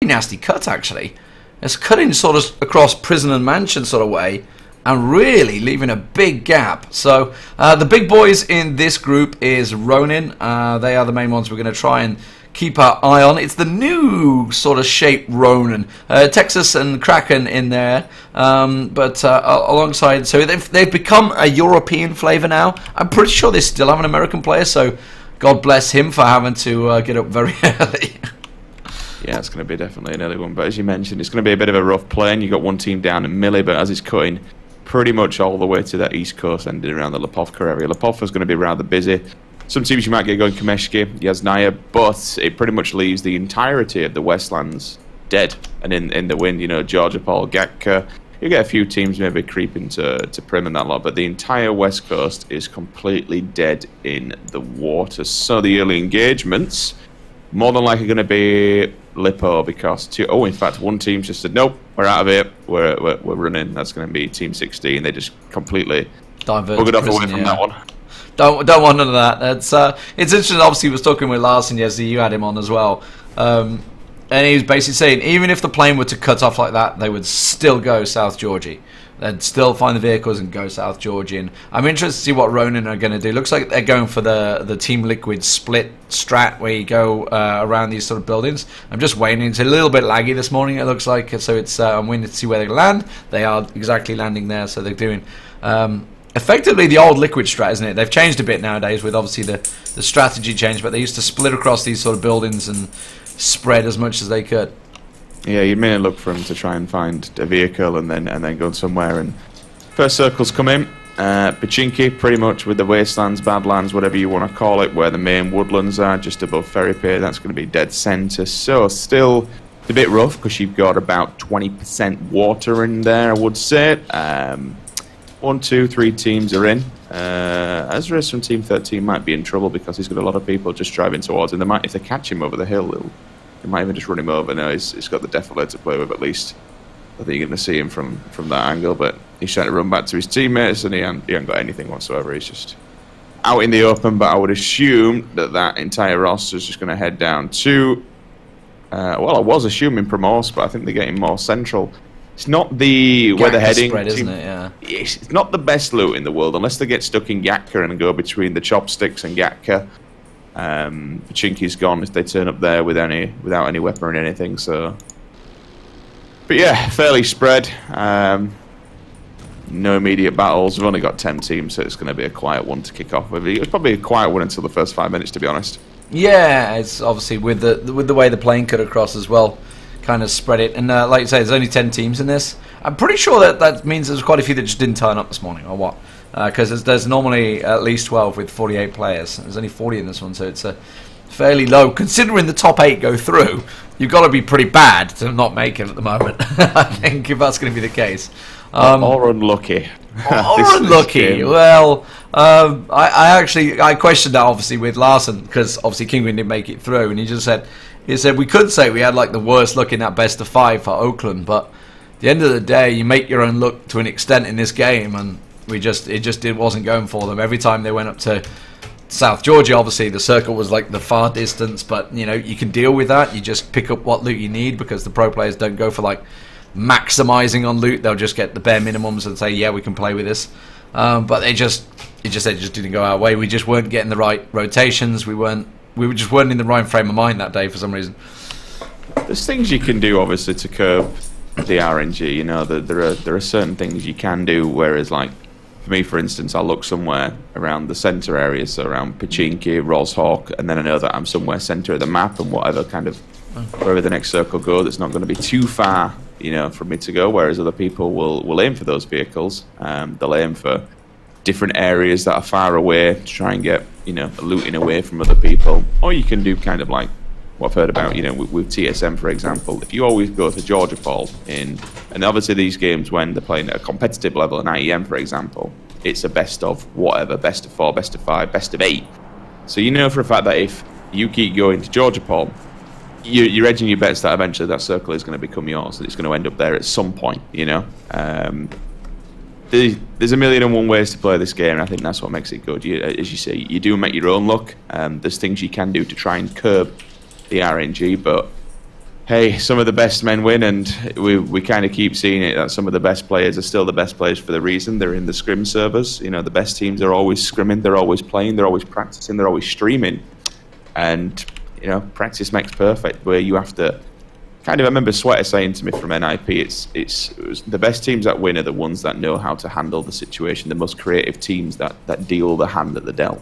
nasty cut, actually. It's cutting sort of across prison and mansion sort of way, and really leaving a big gap. So the big boys in this group is Ronin. They are the main ones we're going to try and keep our eye on. It's the new sort of shaped Ronin. Texas and Kraken in there, but alongside, so they've become a European flavour now. I'm pretty sure they still have an American player, so God bless him for having to get up very early. Yeah, it's going to be definitely an early one. But as you mentioned, it's going to be a bit of a rough plane. You've got one team down in Millie, but as it's cutting pretty much all the way to that east coast, ending around the Lepovka area. Lepovka's going to be rather busy. Some teams you might get going Kameshki, Yasnaya, but it pretty much leaves the entirety of the Westlands dead and in the wind. You know, Georgia Paul, Gatka. You get a few teams maybe creeping to Prim and that lot, but the entire west coast is completely dead in the water. So the early engagements more than likely going to be Lippo, because in fact, one team just said, nope, we're out of here, we're running. That's going to be Team 16. They just completely buggered off away from that one. Don't want none of that. It's interesting. Obviously, he was talking with Larson yesterday. You had him on as well, and he was basically saying even if the plane were to cut off like that, they would still go South Georgie. They'd still find the vehicles and go South Georgie. And I'm interested to see what Ronin are going to do. Looks like they're going for the Team Liquid split strat, where you go around these sort of buildings. I'm just waiting. It's a little bit laggy this morning, it looks like. So it's I'm waiting to see where they land. They are exactly landing there. So they're doing effectively the old Liquid strat, isn't it? They've changed a bit nowadays with obviously the strategy change, but they used to split across these sort of buildings and spread as much as they could. Yeah, you may look for him to try and find a vehicle and then go somewhere. And first circles come in. Pachinki, pretty much with the wastelands, badlands, whatever you want to call it, where the main woodlands are, just above Ferry Pier. That's going to be dead centre. So still a bit rough because you've got about 20% water in there, I would say. 1, 2, 3 teams are in. Azra's from Team 13 might be in trouble because he's got a lot of people just driving towards him. If they catch him over the hill, they might even just run him over. No, he's got the Defilade to play with at least. I think you're going to see him from that angle, but he's trying to run back to his teammates and he ain't got anything whatsoever. He's just out in the open, but I would assume that entire roster is just going to head down to... well, I was assuming Primorsk, but I think they're getting more central. It's not where they're heading. Spread, isn't it? Yeah. It's not the best loot in the world unless they get stuck in Gatka and go between the chopsticks and Gatka. Pachinki's gone if they turn up there without any weapon or anything. So, but yeah, fairly spread. No immediate battles. We've only got 10 teams, so it's going to be a quiet one to kick off with. It was probably a quiet one until the first 5 minutes, to be honest. Yeah, it's obviously with the way the plane cut across as well, kind of spread it. And like you say, there's only 10 teams in this. I'm pretty sure that means there's quite a few that just didn't turn up this morning, or what? Because there's normally at least 12 with 48 players. There's only 40 in this one, so it's fairly low. Considering the top 8 go through, you've got to be pretty bad to not make it at the moment. I think if that's going to be the case. Or unlucky. Or unlucky. Well, I questioned that obviously with Larson, because obviously Kingwin didn't make it through, and he said we could say we had like the worst luck in that best of 5 for Oakland, but at the end of the day, you make your own luck to an extent in this game, and it wasn't going for them. Every time they went up to South Georgia, obviously the circle was like the far distance, but you know, you can deal with that. You just pick up what loot you need, because the pro players don't go for like maximizing on loot. They'll just get the bare minimums and say, yeah, we can play with this. But they just didn't go our way. We just weren't getting the right rotations. We just weren't in the right frame of mind that day for some reason. There's things you can do obviously to curb the RNG. You know, there are certain things you can do, whereas like for me, for instance, I'll look somewhere around the centre areas, so around Pachinki, Roshawk, and then I know that I'm somewhere centre of the map, and whatever kind of wherever the next circle goes, it's not going to be too far, you know, for me to go. Whereas other people will aim for those vehicles. They'll aim for different areas that are far away to try and get, you know, looting away from other people. Or you can do kind of like what I've heard about, you know, with TSM, for example. If you always go to Georgia Paul and obviously these games when they're playing at a competitive level, in IEM, for example, it's a best of whatever, best of 4, best of 5, best of 8. So you know for a fact that if you keep going to Georgia Paul, you're edging your bets that eventually that circle is going to become yours, and it's going to end up there at some point, you know. There's a million and one ways to play this game, and I think that's what makes it good. As you say, you do make your own luck. There's things you can do to try and curb the RNG, but hey, some of the best men win, and we kind of keep seeing it that some of the best players are still the best players for the reason they're in the scrim servers. You know, the best teams are always scrimming, they're always playing, they're always practicing, they're always streaming, and you know, practice makes perfect. Where you have to kind of, I remember Sweater saying to me from NIP, it was the best teams that win are the ones that know how to handle the situation, the most creative teams that deal the hand that they're dealt.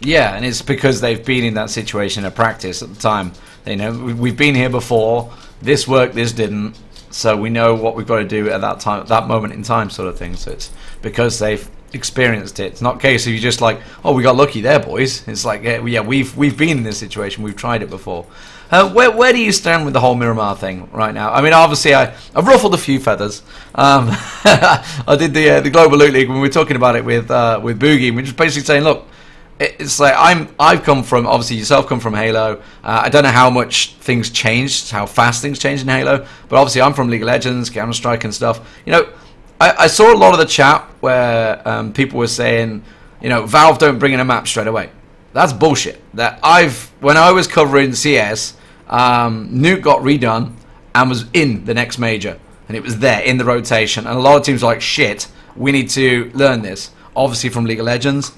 Yeah, and it's because they've been in that situation at practice at the time. You know, we've been here before. This worked, this didn't. So we know what we've got to do at that time, that moment in time, sort of thing. So it's because they've experienced it. It's not a case of you just like, oh, we got lucky there, boys. It's like, yeah, we've been in this situation. We've tried it before. Where do you stand with the whole Miramar thing right now? I mean, obviously, I've ruffled a few feathers. I did the Global Loot League when we were talking about it with Boogie. And we're just basically saying, look, it's like I've come from, obviously yourself come from Halo. I don't know how much things changed, how fast things changed in Halo, but obviously I'm from League of Legends, Counter-Strike and stuff. You know, I saw a lot of the chat where people were saying, you know, Valve don't bring in a map straight away. That's bullshit. When I was covering CS, Nuke got redone and was in the next major, and it was there in the rotation, and a lot of teams were like, shit, we need to learn this. Obviously from League of Legends,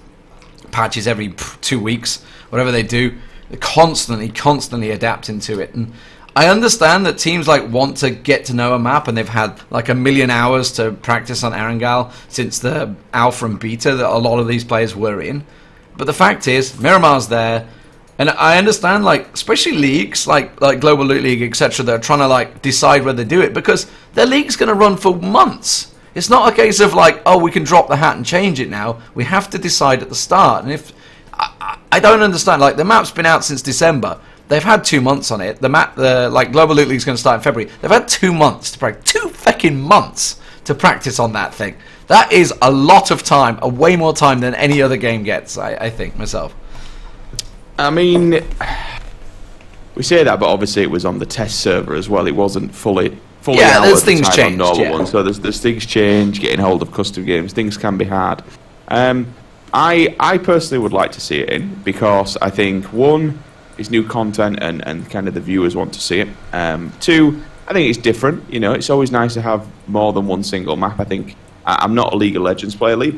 patches every 2 weeks, whatever they do, they're constantly adapting to it. And I understand that teams like want to get to know a map, and they've had like 1 million hours to practice on Erangel since the alpha and beta that a lot of these players were in. But the fact is, Miramar's there, and I understand, like, especially leagues like Global Loot League, etc., that are trying to like decide whether they do it, because their league's going to run for months. It's not a case of like, oh, we can drop the hat and change it now. We have to decide at the start. And if I don't understand, like, the map's been out since December. They've had 2 months on it. Like Global Loot League's going to start in February. They've had 2 months to practice. 2 fucking months to practice on that thing. That is a lot of time, way more time than any other game gets, I think, myself. I mean, we say that, but obviously it was on the test server as well. It wasn't fully yeah, out there's at the things time changed, on normal yeah. ones. So there's things change, getting hold of custom games, things can be hard. I personally would like to see it in, because I think, one, it's new content and kind of the viewers want to see it. Two, I think it's different. You know, it's always nice to have more than one single map. I think I'm not a League of Legends player, Lee,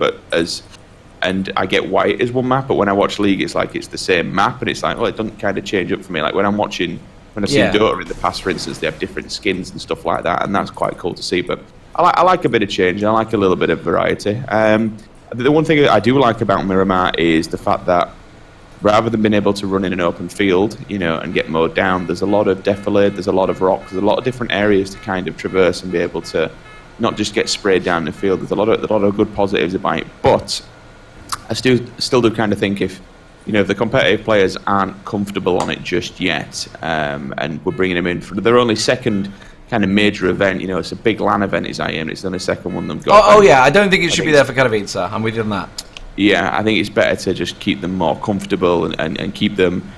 and I get why it is one map, but when I watch League, it's like it's the same map, and it's like, well, it doesn't kind of change up for me. Like when I've seen Dota in the past, for instance, they have different skins and stuff like that, and that's quite cool to see. But I like a bit of change, and I like a little bit of variety. The one thing that I do like about Miramar is the fact that rather than being able to run in an open field, you know, and get mowed down, there's a lot of defilade, there's a lot of rocks, there's a lot of different areas to kind of traverse and be able to not just get sprayed down the field. There's a lot of good positives about it, but I still do kind of think if the competitive players aren't comfortable on it just yet, and we're bringing them in for their only second kind of major event, it's a big LAN event, is IEM, it's the only second one they've got. Oh yeah, I don't think it should be there for Katowice. I'm with you on that. Yeah, I think it's better to just keep them more comfortable and keep them,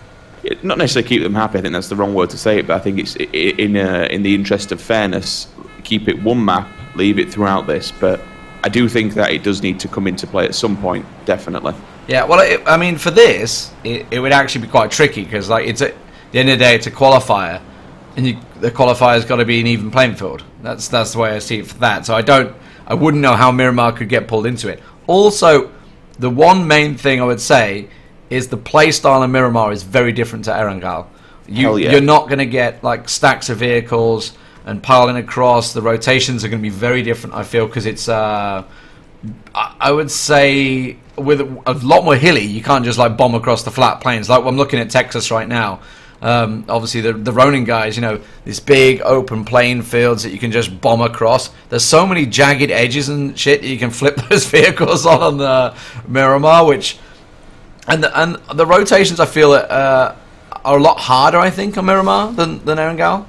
not necessarily keep them happy, I think that's the wrong word to say it, but I think it's in the interest of fairness, keep it one map, leave it throughout this, but I do think that it does need to come into play at some point, definitely. Yeah, well, I mean, for this, it would actually be quite tricky, because like it's at the end of the day, it's a qualifier, and the qualifier's got to be an even playing field. That's the way I see it for that. So I wouldn't know how Miramar could get pulled into it. Also, the one main thing I would say is the play style in Miramar is very different to Erangel. You're not going to get like stacks of vehicles and piling across. The rotations are going to be very different, I feel, because it's I would say with a lot more hilly. You can't just like bomb across the flat plains. Like I'm looking at Texas right now. Obviously the Ronin guys, these big open plain fields that you can just bomb across. There's so many jagged edges and shit that you can flip those vehicles on the Miramar, and the rotations I feel are a lot harder, I think, on Miramar than Erangel.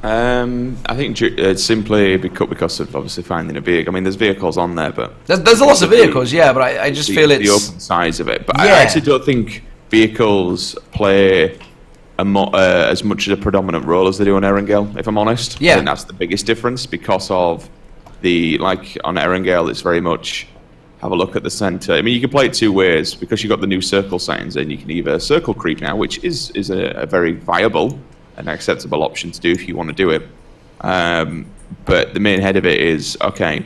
I think it's simply because of obviously finding a vehicle. I mean, there's vehicles on there, but there's lots of vehicles, yeah. But I just feel it's the open size of it. But I actually don't think vehicles play as much as a predominant role as they do on Erangel, if I'm honest. Yeah. I think that's the biggest difference, because of like on Erangel, it's very much have a look at the center. I mean, you can play it two ways, because you've got the new circle settings, and you can either circle creep now, which is a very viable an acceptable option to do if you want to do it. But the main head of it is, okay,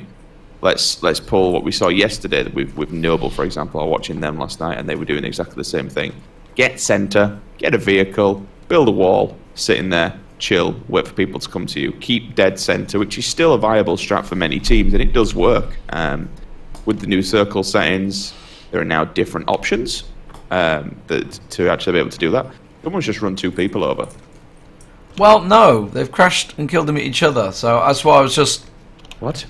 let's pull what we saw yesterday with Noble, for example. I was watching them last night, and they were doing exactly the same thing. Get center, get a vehicle, build a wall, sit in there, chill, wait for people to come to you. Keep dead center, which is still a viable strat for many teams, and it does work. With the new circle settings, there are now different options to actually be able to do that. Someone's just run 2 people over. Well, no, they've crashed and killed them at each other. So that's why I was just. What?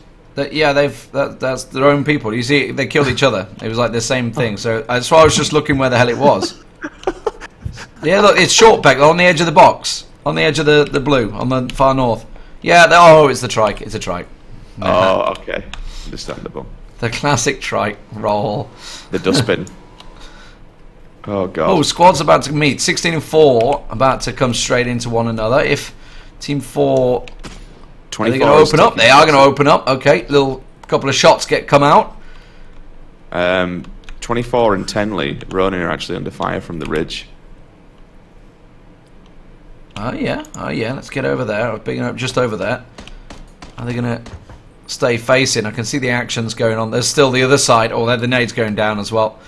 Yeah, that's their own people. You see, they killed each other. It was like the same thing. So that's why I was just looking where the hell it was. Yeah, look, it's short back on the edge of the box, on the edge of the blue, on the far north. Yeah, oh, it's the trike. It's a trike. Oh, okay, understandable. The classic trike roll. The dustbin. Oh god. Oh, squad's about to meet. 16 and 4 about to come straight into one another. If Team 4 are they going to open up? They are going to open up. Okay, little couple of shots come out. 24 and Tenley, Ronin are actually under fire from the ridge. Oh yeah. Let's get over there. I'm picking up just over there. Are they going to stay facing? I can see the actions going on. There's still the other side. Oh, the nades going down as well.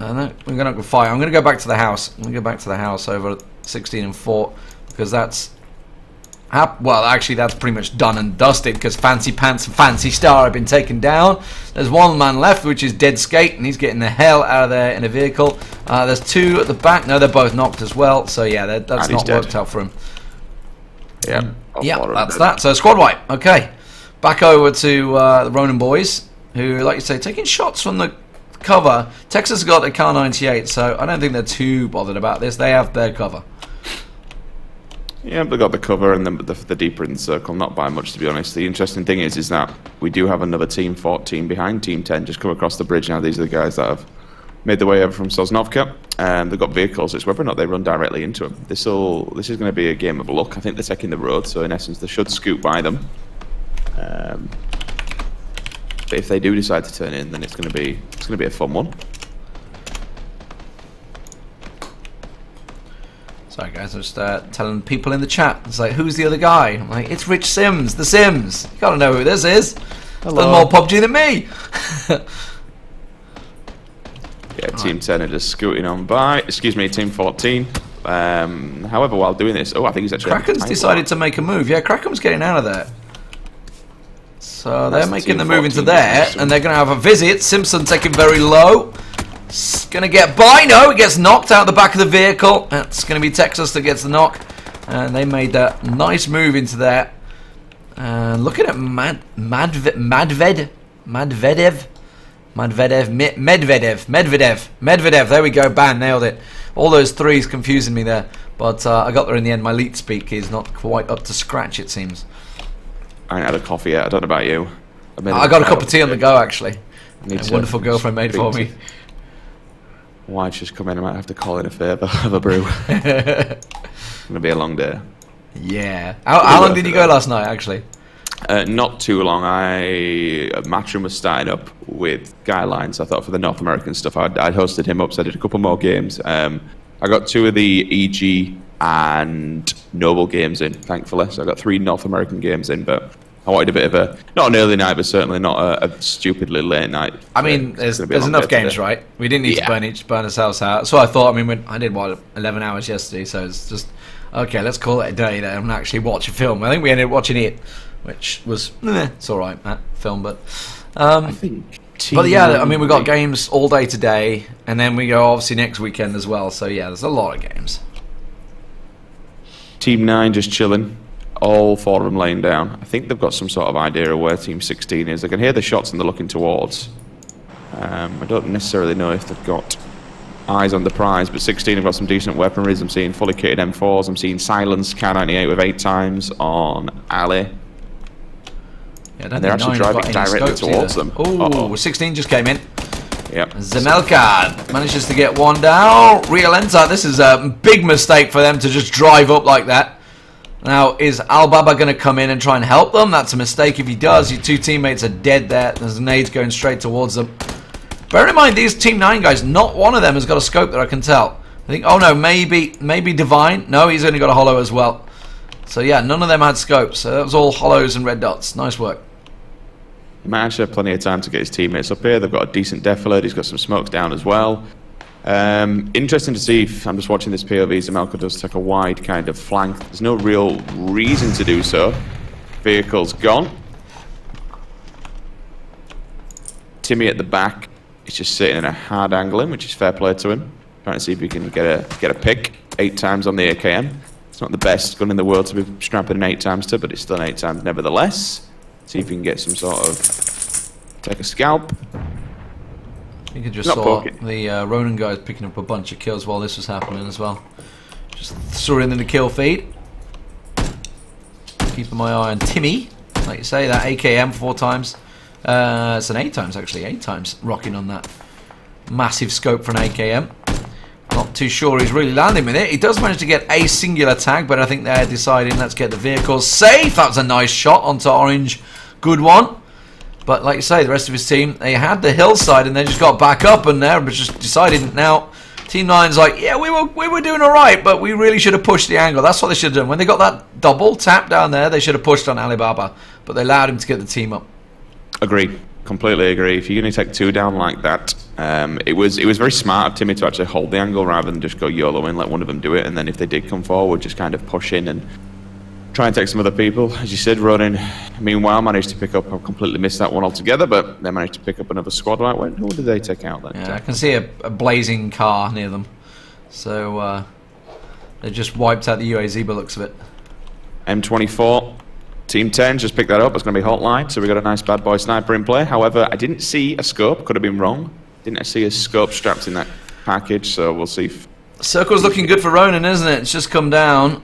No, we're going to fire. I'm going to go back to the house. I'm going to go back to the house over 16 and 4 because that's. Well, actually, that's pretty much done and dusted because Fancy Pants and Fancy Star have been taken down. There's one man left, which is Dead Skate, and he's getting the hell out of there in a vehicle. There's 2 at the back. No, they're both knocked as well. So, yeah, that's not worked out for him. Yeah, that's that. So, squad wipe. Okay. Back over to the Ronin boys, who, like you say, taking shots from the cover. Texas has got a Car 98, so I don't think they're too bothered about this. They have their cover. Yeah, they got the cover and the deeper in the circle, not by much, to be honest. The interesting thing is that we do have another Team 14 behind Team 10 just come across the bridge now. These are the guys that have made their way over from Sosnovka, and they've got vehicles. It's whether or not they run directly into them. This is going to be a game of luck. I think they're taking the road, so in essence they should scoot by them. But if they do decide to turn in, then it's going to be a fun one. Sorry guys, I'm just telling people in the chat. It's like, who's the other guy? I'm like, it's Rich Sims, the Sims. You gotta know who this is. Hello. Done more PUBG than me. Yeah, Team 10 are just scooting on by. Excuse me, Team 14. However, while doing this, I think he's actually. Kraken's decided to make a move. Yeah, Kraken's getting out of there. So they're making the move into there, and they're gonna have a visit. Simpson taking very low. It's gonna get by. No, it gets knocked out the back of the vehicle. That's gonna be Texas that gets the knock, and they made that nice move into there. Looking at Medvedev. There we go. Bang, nailed it. All those 3s confusing me there, but I got there in the end. My leet speak is not quite up to scratch, it seems. I ain't had a coffee yet. I don't know about you. I got a cup of tea on the go actually. A wonderful girlfriend made for me. Wife's just come in. I might have to call in a favour of a brew. It's gonna be a long day. Yeah. How long did you go last night, actually? Not too long. Matchroom was starting up with Guylines. I thought for the North American stuff, I'd hosted him up, so I did a couple more games. I got 2 of the EG and Noble games in, thankfully. So I got 3 North American games in, but I wanted a bit of a, not an early night, but certainly not a stupidly late night. I mean, there's enough games, right? We didn't need to burn ourselves out. So I thought, I mean, I did, 11 hours yesterday, so it's just, okay, let's call it a day then and actually watch a film. I think we ended up watching it, which was, it's alright, that film, but... I think... But yeah, I mean, we've got games all day today, and then we go, obviously, next weekend as well, so yeah, there's a lot of games. Team 9 just chilling. All 4 of them laying down. I think they've got some sort of idea of where Team 16 is. I can hear the shots and they're looking towards. I don't necessarily know if they've got eyes on the prize, but 16 have got some decent weaponries. I'm seeing fully kitted M4s. I'm seeing silenced K98 with 8 times on Ali. Yeah, and they're actually driving directly towards them. Oh, 16 just came in. Yep. Zemelka manages to get one down. Rialenta, this is a big mistake for them to just drive up like that. Now, is Albaba going to come in and try and help them? That's a mistake if he does. Your 2 teammates are dead there. There's nades going straight towards them. Bear in mind, these Team 9 guys, not one of them has got a scope that I can tell. I think. Oh no, maybe Divine. No, he's only got a holo as well. So yeah, none of them had scopes. So that was all holos and red dots. Nice work. He might actually have plenty of time to get his teammates up here. They've got a decent defilade. He's got some smokes down as well. Interesting to see if, I'm just watching this POV, Zemelka does take a wide kind of flank. There's no real reason to do so. Vehicle's gone. Timmy at the back is just sitting in a hard angle in, which is fair play to him. Trying to see if he can get a pick 8 times on the AKM. It's not the best gun in the world to be strapping an 8 times to, but it's still an 8 times nevertheless. See if he can get some sort of take a scalp. You could just saw the Ronin guys picking up a bunch of kills while this was happening as well. Just saw it in the kill feed. Keeping my eye on Timmy. Like you say, that AKM 4 times. It's an 8 times actually. 8 times rocking on that massive scope for an AKM. Not too sure he's really landing with it. He does manage to get a singular tag, but I think they're deciding let's get the vehicles safe. That was a nice shot onto Orange. Good one. But like you say, the rest of his team, they had the hillside and they just got back up and they're just deciding now. Team 9's like, yeah, we were doing alright, but we really should have pushed the angle. That's what they should have done. When they got that double tap down there, they should have pushed on Alibaba. But they allowed him to get the team up. Agree. Completely agree. If you're going to take 2 down like that, it was very smart of Timmy to actually hold the angle rather than just go YOLO in, let one of them do it, and then if they did come forward, just kind of push in and try and take some other people. As you said, Ronin, meanwhile, managed to pick up, I completely missed that one altogether, but they managed to pick up another squad. Right, who did they take out then? Yeah, I can see a blazing car near them. So they just wiped out the UAZ by the looks of it. M24. Team 10 just picked that up. It's going to be hotline, so we got a nice bad boy sniper in play. However, I didn't see a scope. Could have been wrong. Didn't see a scope strapped in that package, so we'll see. Circle's looking good for Ronin, isn't it? It's just come down.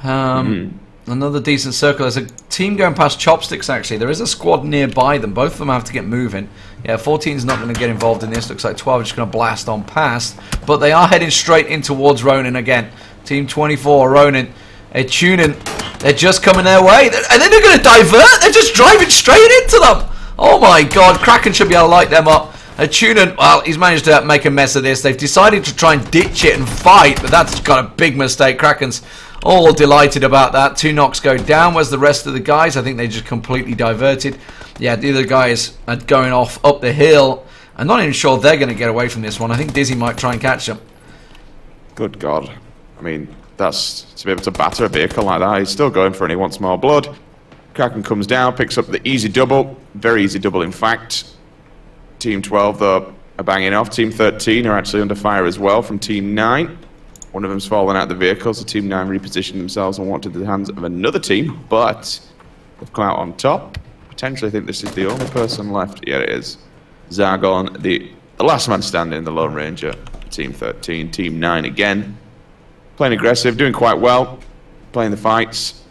Another decent circle. There's a team going past Chopsticks, actually. There is a squad nearby them. Both of them have to get moving. Yeah, 14's not going to get involved in this. Looks like 12 is just going to blast on past. But they are heading straight in towards Ronin again. Team 24, Ronin. They're tuning. They're just coming their way. And then they're going to divert. They're just driving straight into them. Oh my god. Kraken should be able to light them up. Tunin, well, he's managed to make a mess of this. They've decided to try and ditch it and fight, but that's got a big mistake. Kraken's all delighted about that. 2 knocks go down. Where's the rest of the guys? I think they just completely diverted. Yeah, the other guys are going off up the hill. I'm not even sure they're going to get away from this one. I think Dizzy might try and catch them. Good God. I mean, that's to be able to batter a vehicle like that. He's still going for it and he wants more blood. Kraken comes down, picks up the easy double. Very easy double, in fact. Team 12, though, are banging off. Team 13 are actually under fire as well from Team 9. One of them's fallen out of the vehicle, so Team 9 repositioned themselves and walked into the hands of another team, but they've come out on top. Potentially think this is the only person left. Yeah, it is. Zargon, the last man standing, the Lone Ranger. Team 13, Team 9 again. Playing aggressive, doing quite well. Playing the fights.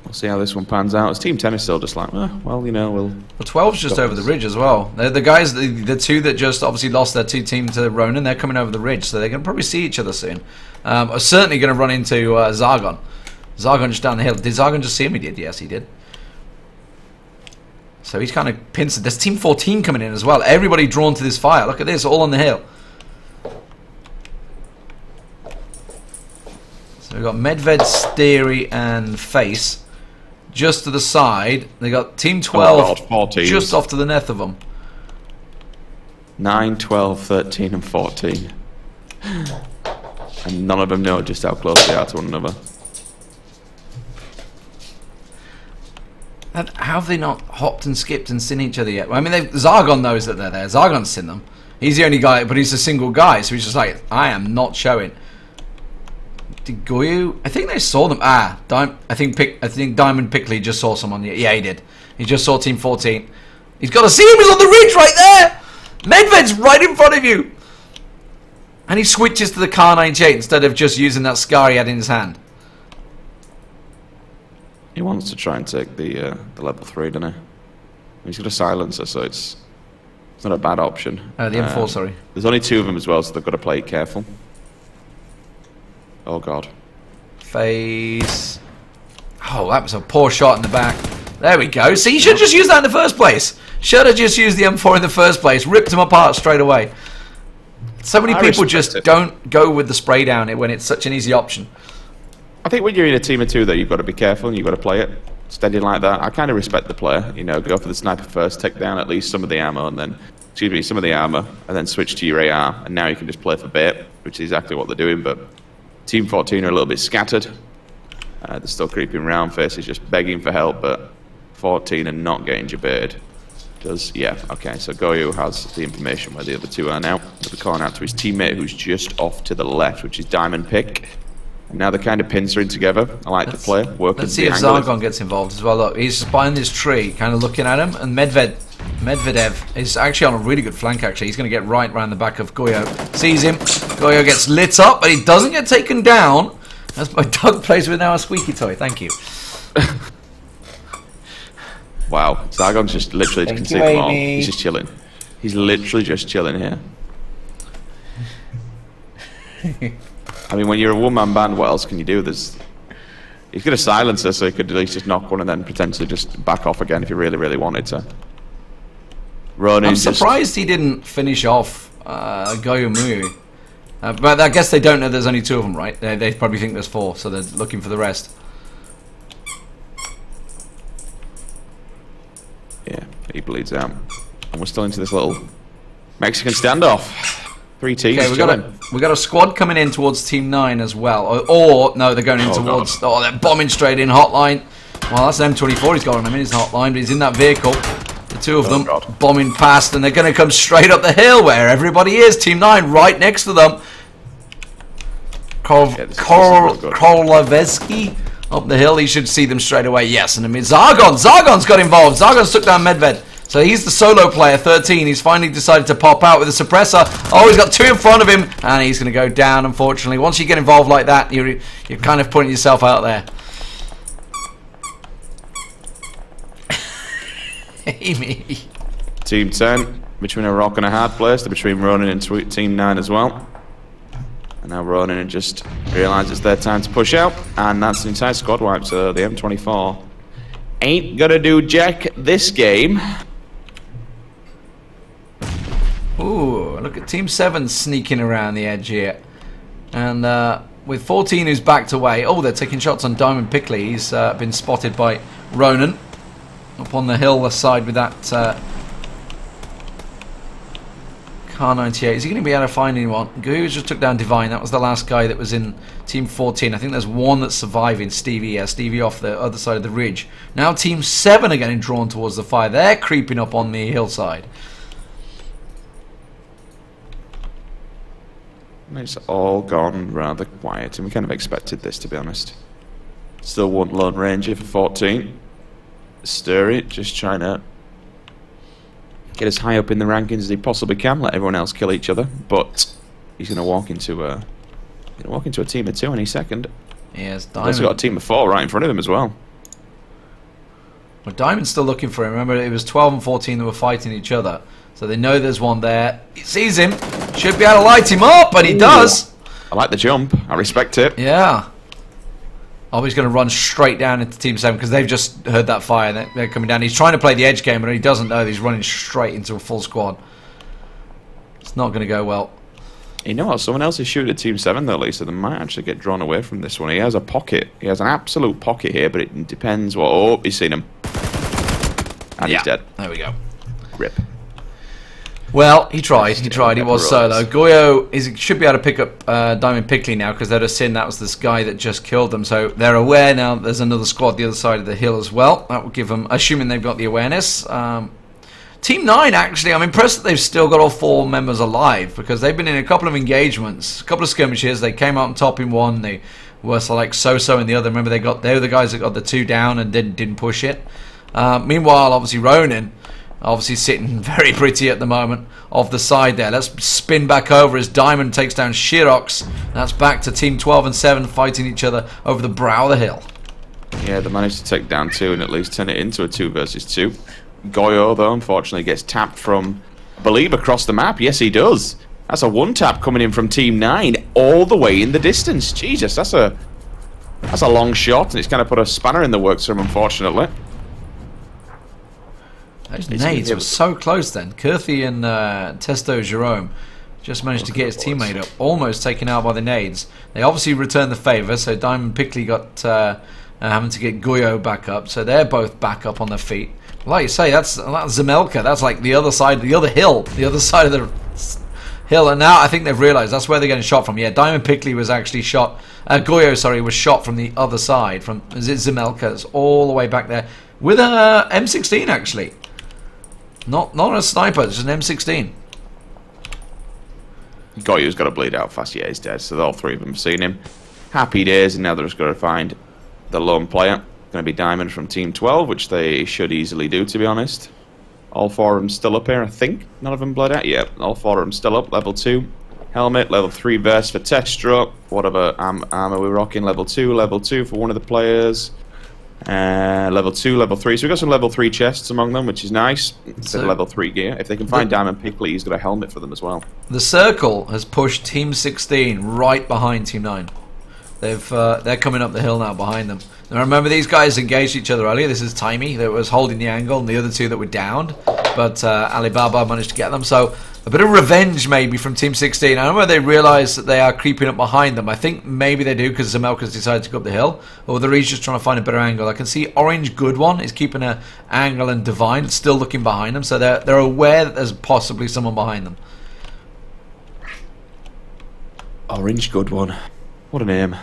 We'll see how this one pans out. As Team 10 is still just like, well, you know, Well, 12's just over the ridge as well. They're the guys, the 2 that just obviously lost their 2 teams to Ronin, they're coming over the ridge, so they're going to probably see each other soon. Are certainly going to run into Zargon. Zargon just down the hill. Did Zargon just see him? He did, yes, he did. So he's kind of pinched. There's Team 14 coming in as well. Everybody drawn to this fire. Look at this, all on the hill. So we've got Medved, Steery, and Face. Just to the side, they got Team 12 just off to the north of them. 9, 12, 13, and 14. And none of them know just how close they are to one another. And how have they not hopped and skipped and seen each other yet? Well, I mean, Zargon knows that they're there. Zargon's seen them. He's the only guy, but he's a single guy, so he's just like, I am not showing. Did Goyu? I think they saw them. I think Diamond Pickley just saw someone. Yeah, he did. He just saw Team 14. He's got to see him. He's on the ridge right there. Medved's right in front of you. And he switches to the Kar 98 instead of just using that scar he had in his hand. He wants to try and take the level 3, doesn't he? He's got a silencer, so it's not a bad option. The M4, sorry. There's only 2 of them as well, so they've got to play it careful. Oh god. Face. Oh, that was a poor shot in the back. There we go. See, you should have just used that in the first place. Should have just used the M4 in the first place. Ripped him apart straight away. So many I people respect just it. don't go with the spray down it when it's such an easy option. I think when you're in a team of two, though, you've got to be careful and you've got to play it steady like that. I kind of respect the player. You know, go for the sniper first, take down at least some of the ammo, and then, some of the armor, and then switch to your AR. And now you can just play for bait, which is exactly what they're doing. But Team 14 are a little bit scattered. They're still creeping around. Face is just begging for help, but 14 are not getting jabaited. Yeah, okay, so Goyo has the information where the other two are now. He'll be calling out to his teammate who's just off to the left, which is Diamond Pick. And now they're kind of pincering together. I like the play. Let's see if Zargon gets involved as well. Look, he's behind this tree, kind of looking at him, and Medvedev is actually on a really good flank, actually. He's going to get right around the back of Goyo. Sees him. Goyo gets lit up, but he doesn't get taken down. That's my dog plays with now a squeaky toy. Thank you. Wow, Zargon's just literally can take them all. He's just chilling. He's literally just chilling here. I mean, when you're a one-man band, what else can you do? He's got a silencer, so he could at least just knock one and then potentially just back off again if he really, really wanted to. I'm surprised he didn't finish off Goyo Mui. But I guess they don't know there's only two of them, right? They probably think there's four, so they're looking for the rest. Yeah, he bleeds out. And we're still into this little Mexican standoff. 3 teams. Okay, we got a squad coming in towards Team 9 as well. Or no, they're going in towards... God. Oh, they're bombing straight in. Hotline. Well, that's an M24 he's got on him in his hotline, but he's in that vehicle. The two of them bombing past, and they're going to come straight up the hill where everybody is. Team 9 right next to them. Koroleveski up the hill. He should see them straight away. Yes, and I mean Zargon's got involved. Zargon's took down Medved. So he's the solo player, 13. He's finally decided to pop out with a suppressor. Oh, he's got two in front of him, and he's going to go down, unfortunately. Once you get involved like that, you're kind of putting yourself out there. Amy. Team 10, between a rock and a hard place. They're between Ronin and Team 9 as well. And now Ronin just realises it's their time to push out. And that's the entire squad wipe, so the M24 ain't gonna do jack this game. Ooh, look at Team 7 sneaking around the edge here. And with 14 who's backed away. Oh, they're taking shots on Diamond Pickley. He's been spotted by Ronin up on the hill side with that Car 98. Is he going to be able to find anyone? Guyu just took down Divine. That was the last guy that was in Team 14. I think there's one that's surviving, Stevie. Yeah, Stevie off the other side of the ridge. Now Team 7 are getting drawn towards the fire. They're creeping up on the hillside. It's all gone rather quiet, and we kind of expected this, to be honest. Still one Lone Ranger for 14. Sturry, just trying to get as high up in the rankings as he possibly can, let everyone else kill each other, but he's going to walk into a team of 2 any second. Yes, Diamond. He's also got a team of 4 right in front of him as well. Well, Diamond's still looking for him. Remember, it was 12 and 14 that were fighting each other, so they know there's one there. He sees him, should be able to light him up, but he does. I like the jump. I respect it. Yeah. Oh, he's going to run straight down into Team 7 because they've just heard that fire. They're coming down. He's trying to play the edge game, but he doesn't know he's running straight into a full squad. It's not going to go well. You know what? Someone else is shooting at Team 7, though, Lisa. They might actually get drawn away from this one. He has a pocket. He has an absolute pocket here, but it depends what... Oh, he's seen him. And he's dead. There we go. Rip. Well, he tried. He tried. He was solo. Goyo should be able to pick up Diamond Pickley now because they'd have seen that was this guy that just killed them. So they're aware now that there's another squad the other side of the hill as well. That will give them, assuming they've got the awareness. Team 9, actually, I'm impressed that they've still got all 4 members alive because they've been in a couple of engagements, a couple of skirmishes. They came out on top in one. They were like so-so in the other. Remember, they were the guys that got the 2 down and didn't push it. Meanwhile, obviously, Ronin... obviously sitting very pretty at the moment off the side there. Let's spin back over as Diamond takes down Shirox. That's back to Team 12 and 7 fighting each other over the brow of the hill. Yeah, they managed to take down 2 and at least turn it into a 2 versus 2. Goyo, though, unfortunately gets tapped from, I believe, across the map. Yes, he does. That's a 1-tap coming in from Team 9 all the way in the distance. Jesus, that's a long shot, and it's kind of put a spanner in the works for him, unfortunately. Those nades were so close then. Kurthi and Testo Jerome Just managed to get his teammate up, almost taken out by the nades. They obviously returned the favour, so Diamond Pickley got having to get Goyo back up, so they're both back up on their feet. Like you say, that's Zemelka. That's like the other side, the other hill, the other side of the hill. And now I think they've realised that's where they're getting shot from. Yeah, Diamond Pickley was actually shot. Goyo, sorry, was shot from the other side. From is it Zemelka? It's all the way back there with a M16 actually. Not a sniper, just an M16. Goyo's got to bleed out fast. Yeah, he's dead. So all three of them have seen him. Happy days, and now they're just going to find the lone player. Going to be Diamond from Team 12, which they should easily do, to be honest. All four of them still up here, I think. None of them bled out yet. All four of them still up. Level 2 helmet, level 3 vest for Testra. Whatever armor we're rocking. Level 2 for one of the players. Level 2, level 3. So we've got some level 3 chests among them, which is nice. Instead of level 3 gear. If they can find Diamond Pickley, he's got a helmet for them as well. The circle has pushed Team 16 right behind Team 9. They're coming up the hill now behind them. Now remember, these guys engaged each other earlier. This is Timey that was holding the angle, and the other two that were downed. But Alibaba managed to get them. So a bit of revenge maybe from Team 16. I don't know whether they realise that they are creeping up behind them. I think maybe they do because Zemelka's decided to go up the hill. Or whether he's just trying to find a better angle. I can see Orange Good One is keeping an angle, and Divine still looking behind them. So they're aware that there's possibly someone behind them. Orange Good One. What a name.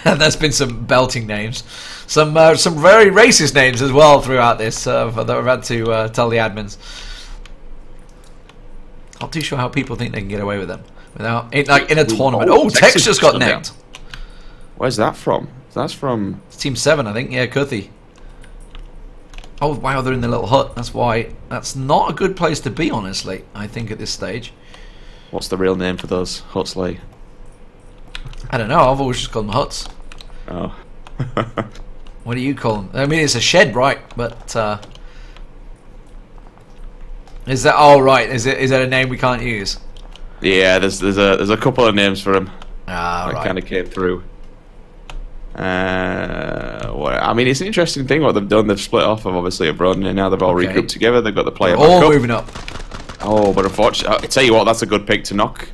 There's been some belting names, some very racist names as well throughout this that I've had to tell the admins. Not too sure how people think they can get away with them without like in a tournament. Oh, Tex just got necked. Where's that from? That's from Team 7, I think. Yeah, Kuthi. Oh wow, they're in the little hut. That's why. That's not a good place to be, honestly. I think at this stage. What's the real name for those huts, Lee? I don't know. I've always just called them huts. Oh. What do you call them? I mean, it's a shed, right? But is that right? Is that a name we can't use? Yeah, there's a couple of names for them. Right. Kind of came through. I mean, it's an interesting thing what they've done. They've split off of obviously a Broden, and now they've all regrouped together. They've got the player all moving up. Oh, but unfortunately, I tell you what, that's a good pick to knock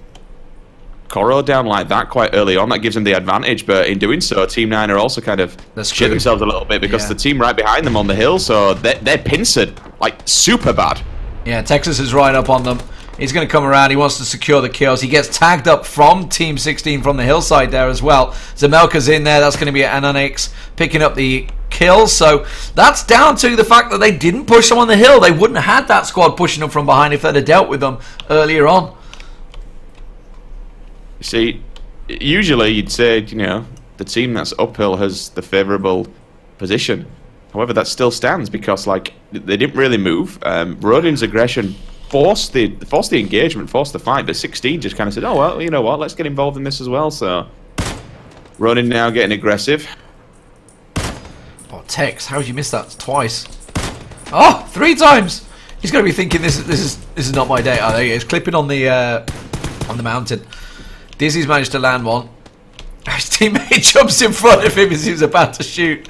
Coro down like that quite early on. That gives them the advantage, but in doing so, Team 9 are also kind of shit themselves a little bit because the team right behind them on the hill, so they're pincered like super bad. Yeah, Texas is right up on them. He's going to come around. He wants to secure the kills. He gets tagged up from Team 16 from the hillside there as well. Zemelka's in there. That's going to be Anonix picking up the kills. So that's down to the fact that they didn't push them on the hill. They wouldn't have had that squad pushing them from behind if they'd have dealt with them earlier on. You see, usually you'd say, you know, the team that's uphill has the favourable position. However, that still stands because, like, they didn't really move. Rodin's aggression forced the engagement, forced the fight, but 16 just kind of said, oh, well, you know what, let's get involved in this as well. So, Rodin now getting aggressive. Oh, Tex, how did you miss that twice? Oh, 3 times! He's going to be thinking this is not my day. Oh, there he is, clipping on the mountain. Dizzy's managed to land one. His teammate jumps in front of him as he was about to shoot.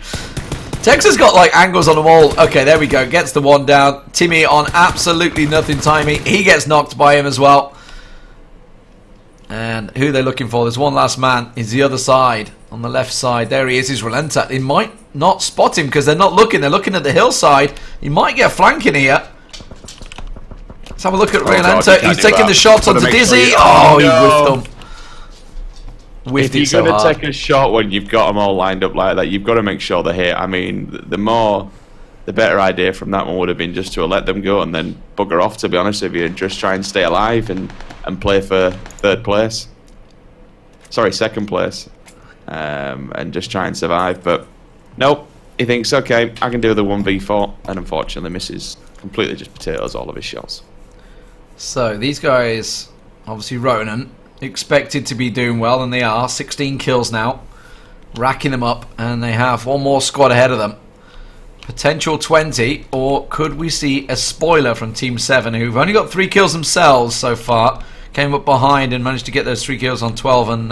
Tex has got like angles on them all. Okay, there we go. Gets the one down. Timmy on absolutely nothing timing. He gets knocked by him as well. And who they're looking for? There's one last man. Is the other side. On the left side. There he is. He's Relenta. They might not spot him because they're not looking. They're looking at the hillside. He might get a flank in here. Let's have a look at Relenta. He's taking the shots onto Dizzy. Oh, he whiffed them. If you're going to take a shot when you've got them all lined up like that, you've got to make sure they hit. I mean, the better idea from that one would have been just to let them go and then bugger off, to be honest with you, and just try and stay alive and play for second place. And just try and survive. But nope, he thinks, okay, I can do the 1v4, and unfortunately misses completely, just potatoes all of his shots. So these guys, obviously Ronan, expected to be doing well, and they are. 16 kills now, racking them up, and they have one more squad ahead of them. Potential 20, or could we see a spoiler from Team 7, who've only got 3 kills themselves so far, came up behind and managed to get those 3 kills on 12 and